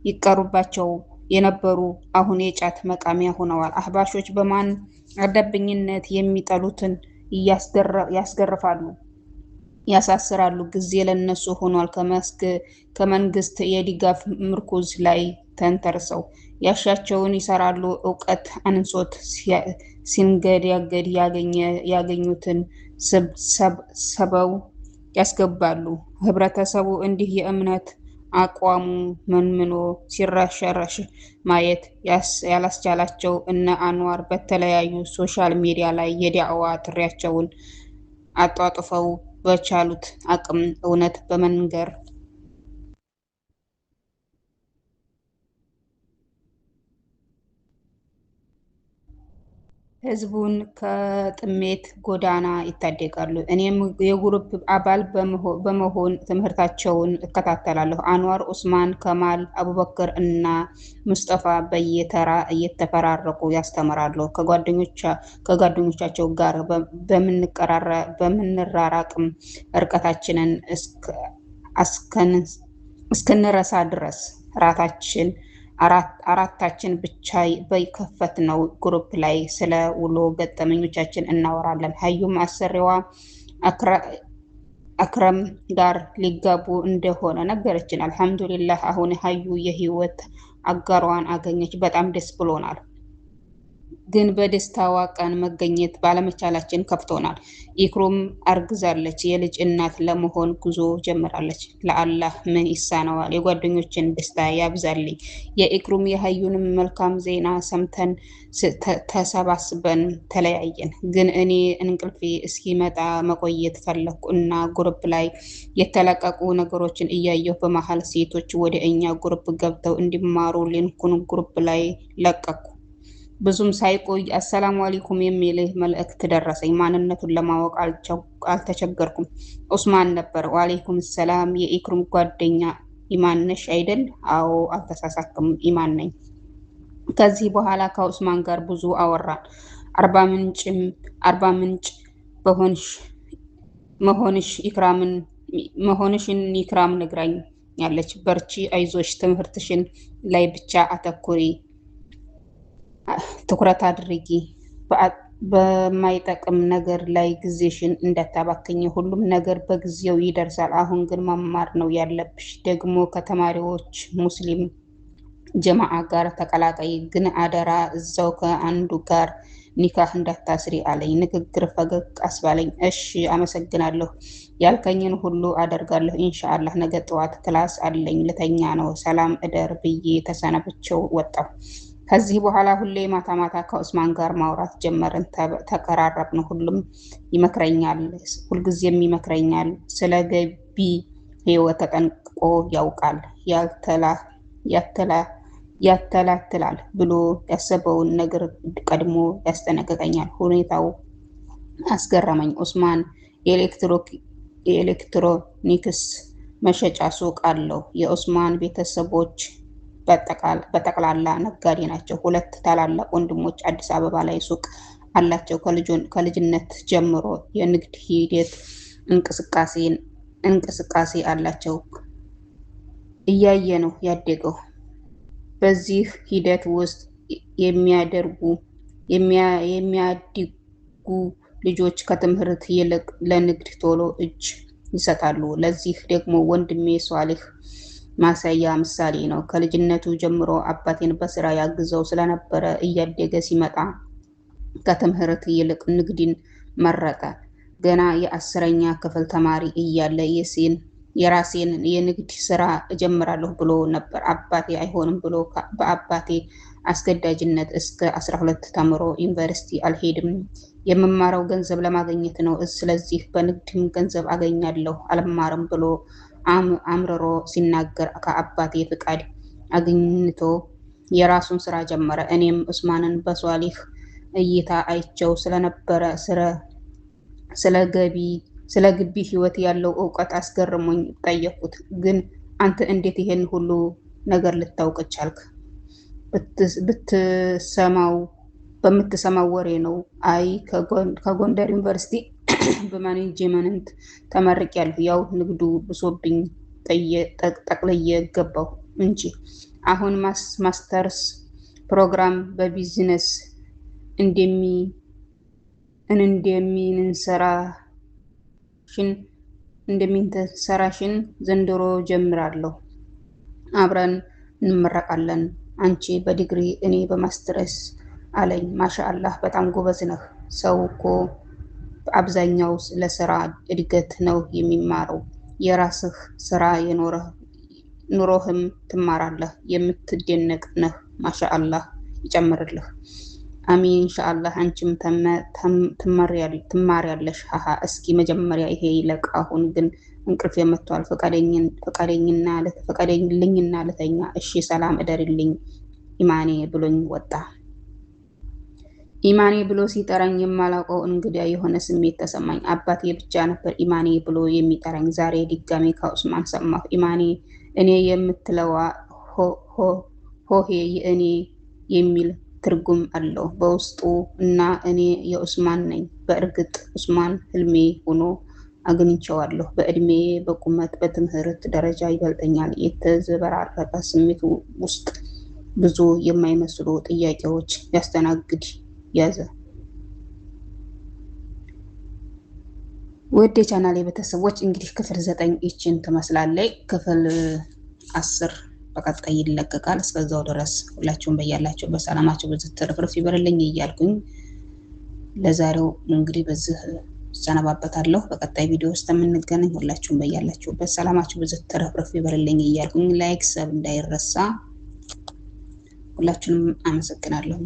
ይቀሩባቸው የነበሩ አሁን የጫት መቃሚያ ሆነዋል። አህባሾች በማን አለብኝነት የሚጠሉትን ያስገርፋሉ፣ ያሳስራሉ። ጊዜ ለነሱ ሆኗል። ከመንግስት የድጋፍ ምርኩዝ ላይ ተንተርሰው ያሻቸውን ይሰራሉ። እውቀት አንሶት ሲንገዳገድ ያገኙትን ሰበው ያስገባሉ። ህብረተሰቡ እንዲህ የእምነት አቋሙ መንምኖ ሲረሸረሽ ማየት ያላስቻላቸው እነ አንዋር በተለያዩ ሶሻል ሚዲያ ላይ የዳዕዋ ጥሪያቸውን አጧጥፈው በቻሉት አቅም እውነት በመንገር ህዝቡን ከጥሜት ጎዳና ይታደጋሉ። እኔም የግሩፕ አባል በመሆን ትምህርታቸውን እከታተላለሁ። አንዋር፣ ኡስማን፣ ከማል፣ አቡበክር እና ሙስጠፋ በየተራ እየተፈራረቁ ያስተምራሉ። ከጓደኞቻቸው ጋር በምንራራቅም እርቀታችንን እስክንረሳ ድረስ አራታችን ብቻ በከፈትነው ግሩፕ ላይ ስለ ውሎ ገጠመኞቻችን እናወራለን። ሀዩም አሰሪዋ አክረም ጋር ሊጋቡ እንደሆነ ነገረችን። አልሐምዱሊላህ አሁን ሀዩ የህይወት አጋሯን አገኘች። በጣም ደስ ብሎናል። ግን በደስታዋ ቀን መገኘት ባለመቻላችን ከፍቶናል። ኢክሩም አርግዛለች። የልጅ እናት ለመሆን ጉዞ ጀምራለች። ለአላህ ምን ይሳነዋል? የጓደኞችን ደስታ ያብዛልኝ። የኢክሩም የሀዩንም መልካም ዜና ሰምተን ተሰባስበን ተለያየን። ግን እኔ እንቅልፌ እስኪመጣ መቆየት ፈለኩ እና ግሩፕ ላይ የተለቀቁ ነገሮችን እያየሁ በመሀል ሴቶች ወደ እኛ ግሩፕ ገብተው እንዲማሩ ሊንኩን ግሩፕ ላይ ለቀኩ። ብዙም ሳይቆይ አሰላሙ አለይኩም የሚል መልእክት ደረሰኝ። ማንነቱን ለማወቅ አልተቸገርኩም። ኡስማን ነበር። ወአለይኩም ሰላም። የኢክሩም ጓደኛ ኢማን ነሽ አይደል? አዎ አልተሳሳትኩም፣ ኢማን ነኝ። ከዚህ በኋላ ከኡስማን ጋር ብዙ አወራን። አርባ ምንጭ መሆንሽን ኢክራም ነግራኝ ያለች። በርቺ፣ አይዞሽ፣ ትምህርትሽን ላይ ብቻ አተኩሪ፣ ትኩረት አድርጊ፣ በማይጠቅም ነገር ላይ ጊዜሽን እንዳታባክኝ። ሁሉም ነገር በጊዜው ይደርሳል። አሁን ግን መማር ነው ያለብሽ። ደግሞ ከተማሪዎች ሙስሊም ጀማዓ ጋር ተቀላቀይ፣ ግን አደራ እዛው ከአንዱ ጋር ኒካህ እንዳታስሪ አለኝ። ንግግር ፈገግ አስባለኝ። እሺ አመሰግናለሁ፣ ያልከኝን ሁሉ አደርጋለሁ ኢንሻአላህ። ነገ ጠዋት ክላስ አለኝ፣ ልተኛ ነው። ሰላም እደር ብዬ ተሰናብቼው ወጣሁ። ከዚህ በኋላ ሁሌ ማታ ማታ ከኡስማን ጋር ማውራት ጀመርን። ተቀራረብን። ሁልጊዜም ይመክረኛል። ስለ ገቢ ህይወት ተጠንቅቆ ያውቃል። ያተላትላል ብሎ ያሰበውን ነገር ቀድሞ ያስጠነቅቀኛል። ሁኔታው አስገረመኝ። ኡስማን የኤሌክትሮኒክስ መሸጫ ሱቅ አለው። የኡስማን ቤተሰቦች በጠቅላላ ነጋዴ ናቸው። ሁለት ታላላቅ ወንድሞች አዲስ አበባ ላይ ሱቅ አላቸው። ከልጅነት ጀምሮ የንግድ ሂደት እንቅስቃሴ አላቸው። እያየ ነው ያደገው። በዚህ ሂደት ውስጥ የሚያድጉ ልጆች ከትምህርት ይልቅ ለንግድ ቶሎ እጅ ይሰጣሉ። ለዚህ ደግሞ ወንድሜ ሷሊህ ማሳያ ምሳሌ ነው። ከልጅነቱ ጀምሮ አባቴን በስራ ያግዘው ስለነበረ እያደገ ሲመጣ ከትምህርት ይልቅ ንግድን መረጠ። ገና የ10ኛ ክፍል ተማሪ እያለ የራሴን የንግድ ስራ እጀምራለሁ ብሎ ነበር። አባቴ አይሆንም ብሎ በአባቴ አስገዳጅነት እስከ 12 ተምሮ ዩኒቨርሲቲ አልሄድም፣ የምማረው ገንዘብ ለማግኘት ነው፣ ስለዚህ በንግድም ገንዘብ አገኛለሁ፣ አልማርም ብሎ አምርሮ ሲናገር ከአባቴ ፍቃድ አግኝቶ የራሱን ስራ ጀመረ። እኔም ኡስማንን በሷሊህ እይታ አይቸው ስለነበረ ስለ ግቢ ህይወት ያለው እውቀት አስገርሞኝ ጠየቅኩት። ግን አንተ እንዴት ይሄን ሁሉ ነገር ልታውቅ ቻልክ? በምትሰማው ወሬ ነው። አይ ከጎንደር ዩኒቨርሲቲ በማኔጅመንት ተመርቄያለሁ። ያው ንግዱ ብሶብኝ ጠቅልዬ ገባሁ እንጂ አሁን ማስተርስ ፕሮግራም በቢዝነስ እንደሚንሰራሽን ዘንድሮ ጀምራለሁ። አብረን እንመረቃለን። አንቺ በዲግሪ እኔ በማስተርስ አለኝ። ማሻአላህ በጣም ጎበዝ ነህ። ሰው እኮ በአብዛኛው ለስራ እድገት ነው የሚማረው። የራስህ ስራ ኑሮህም ትማራለህ። የምትደነቅ ነህ። ማሻአላህ ይጨምርልህ። አሚን ኢንሻአላህ። አንቺም ትማሪያለሽ። ሃሃ እስኪ መጀመሪያ ይሄ ይለቅ። አሁን ግን እንቅልፍ የመቷል። ፈቃደኝልኝና ልተኛ። እሺ ሰላም እደርልኝ ኢማኔ ብሎኝ ወጣ። ኢማኔ ብሎ ሲጠራኝ የማላውቀው እንግዳ የሆነ ስሜት ተሰማኝ። አባቴ ብቻ ነበር ኢማኔ ብሎ የሚጠራኝ። ዛሬ ድጋሜ ከኡስማን ሰማሁ። ኢማኔ እኔ የምትለዋ ሆሄ የእኔ የሚል ትርጉም አለው በውስጡ እና እኔ የኡስማን ነኝ። በእርግጥ ኡስማን ህልሜ ሆኖ አግኝቼዋለሁ። በእድሜ፣ በቁመት፣ በትምህርት ደረጃ ይበልጠኛል። የተዘበራረቀ ስሜት ውስጥ ብዙ የማይመስሉ ጥያቄዎች ያስተናግድ ያዘ። ወደ ቻናሌ ቤተሰቦች እንግዲህ ክፍል 9 ይችን ትመስላለች። ክፍል 10 በቀጣይ ይለቀቃል። እስከዛው ድረስ ሁላችሁም በያላችሁ በሰላማችሁ ብዙ ትርፍርፍ ይበርልኝ እያልኩኝ ለዛሬው እንግዲህ በዚህ ሰነባበታለሁ። በቀጣይ ቪዲዮ ውስጥ የምንገናኝ። ሁላችሁም በያላችሁበት ሰላማችሁ ብዙ ትርፍርፍ ይበርልኝ እያልኩኝ ላይክ ሰብ እንዳይረሳ። ሁላችሁንም አመሰግናለሁ።